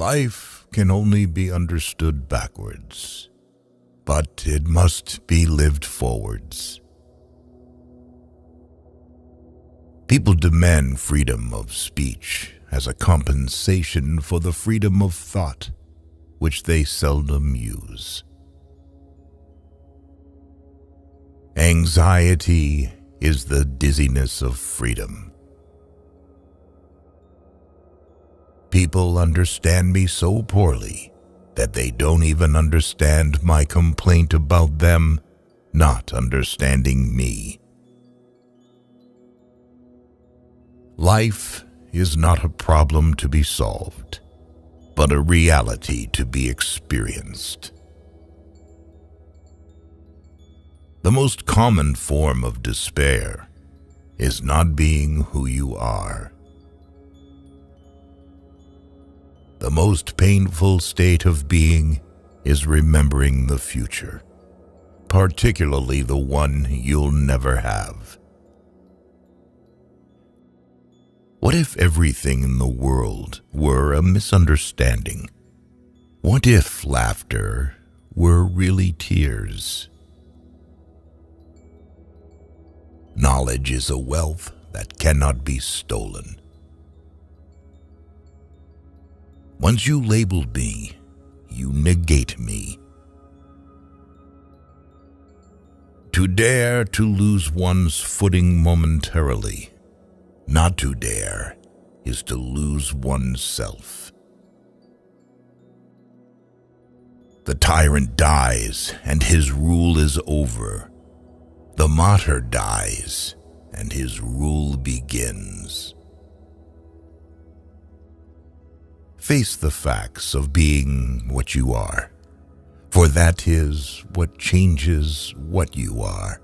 Life can only be understood backwards, but it must be lived forwards. People demand freedom of speech as a compensation for the freedom of thought, which they seldom use. Anxiety is the dizziness of freedom. People understand me so poorly that they don't even understand my complaint about them not understanding me. Life is not a problem to be solved, but a reality to be experienced. The most common form of despair is not being who you are. The most painful state of being is remembering the future, particularly the one you'll never have. What if everything in the world were a misunderstanding? What if laughter were really tears? Knowledge is a wealth that cannot be stolen. Once you labeled me, you negate me. To dare to lose one's footing momentarily, not to dare, is to lose oneself. The tyrant dies, and his rule is over. The martyr dies, and his rule begins. Face the facts of being what you are, for that is what changes what you are.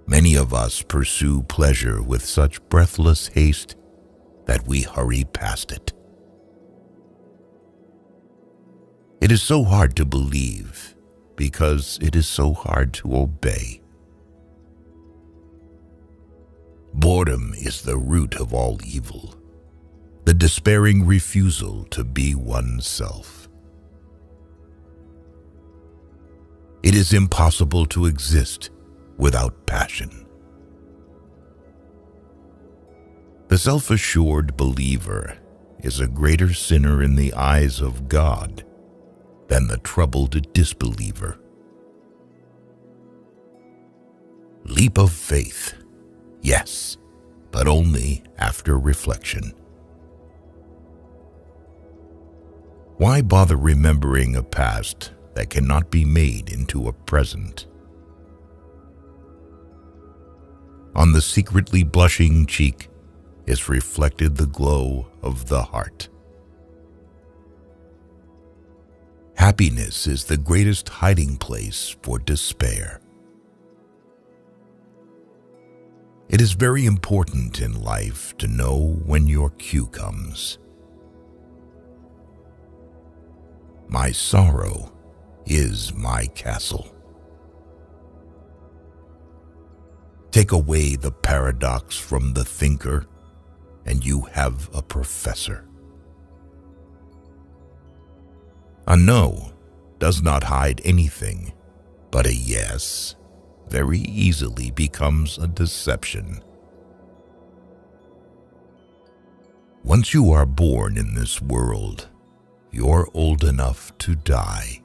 Many of us pursue pleasure with such breathless haste that we hurry past it. It is so hard to believe because it is so hard to obey. Boredom is the root of all evil, the despairing refusal to be oneself. It is impossible to exist without passion. The self-assured believer is a greater sinner in the eyes of God than the troubled disbeliever. Leap of faith, yes, but only after reflection. Why bother remembering a past that cannot be made into a present? On the secretly blushing cheek is reflected the glow of the heart. Happiness is the greatest hiding place for despair. It is very important in life to know when your cue comes. My sorrow is my castle. Take away the paradox from the thinker, and you have a professor. A no does not hide anything, but a yes very easily becomes a deception. Once you are born in this world, you're old enough to die.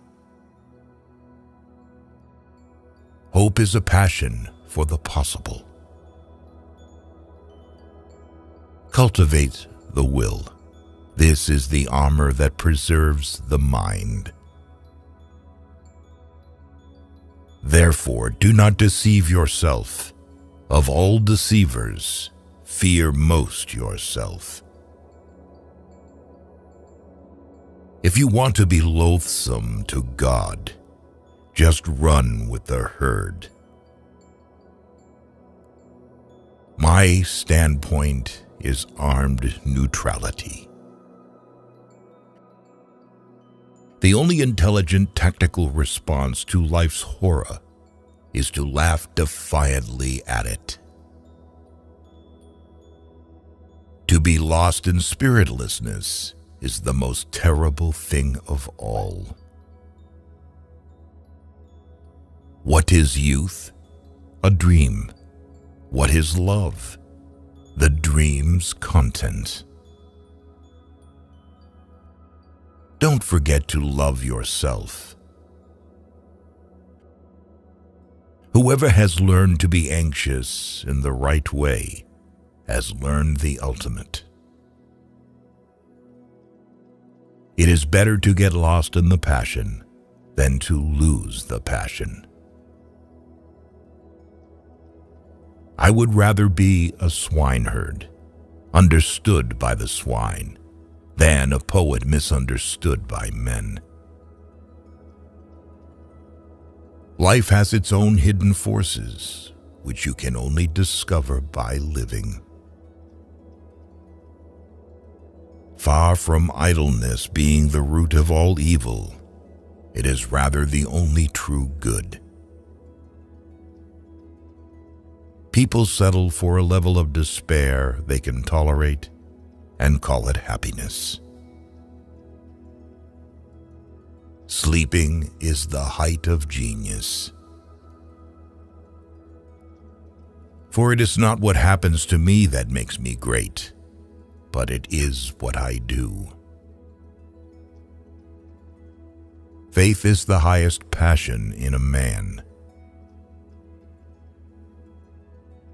Hope is a passion for the possible. Cultivate the will. This is the armor that preserves the mind. Therefore, do not deceive yourself. Of all deceivers, fear most yourself. If you want to be loathsome to God, just run with the herd. My standpoint is armed neutrality. The only intelligent tactical response to life's horror is to laugh defiantly at it. To be lost in spiritlessness is the most terrible thing of all. What is youth? A dream. What is love? The dream's content. Don't forget to love yourself. Whoever has learned to be anxious in the right way has learned the ultimate. It is better to get lost in the passion than to lose the passion. I would rather be a swineherd, understood by the swine, than a poet misunderstood by men. Life has its own hidden forces, which you can only discover by living. Far from idleness being the root of all evil, it is rather the only true good. People settle for a level of despair they can tolerate and call it happiness. Sleeping is the height of genius. For it is not what happens to me that makes me great, but it is what I do. Faith is the highest passion in a man.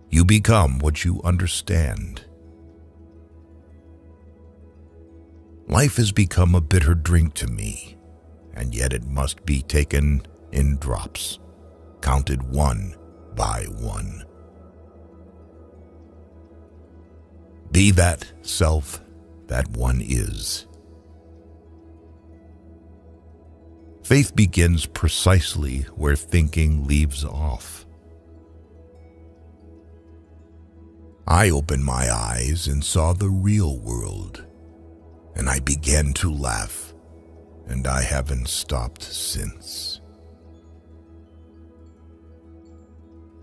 You become what you understand. Life has become a bitter drink to me, and yet it must be taken in drops, counted one by one. Be that self that one is. Faith begins precisely where thinking leaves off. I opened my eyes and saw the real world, and I began to laugh, and I haven't stopped since.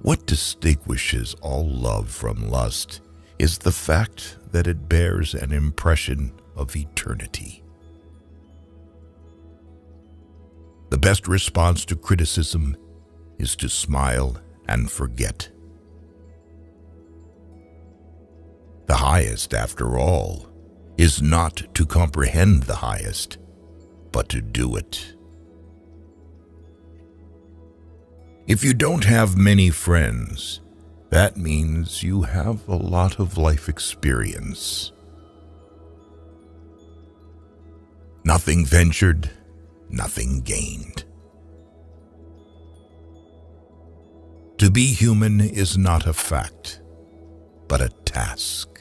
What distinguishes all love from lust is the fact that it bears an impression of eternity. The best response to criticism is to smile and forget. The highest, after all, is not to comprehend the highest, but to do it. If you don't have many friends, that means you have a lot of life experience. Nothing ventured, nothing gained. To be human is not a fact, but a task.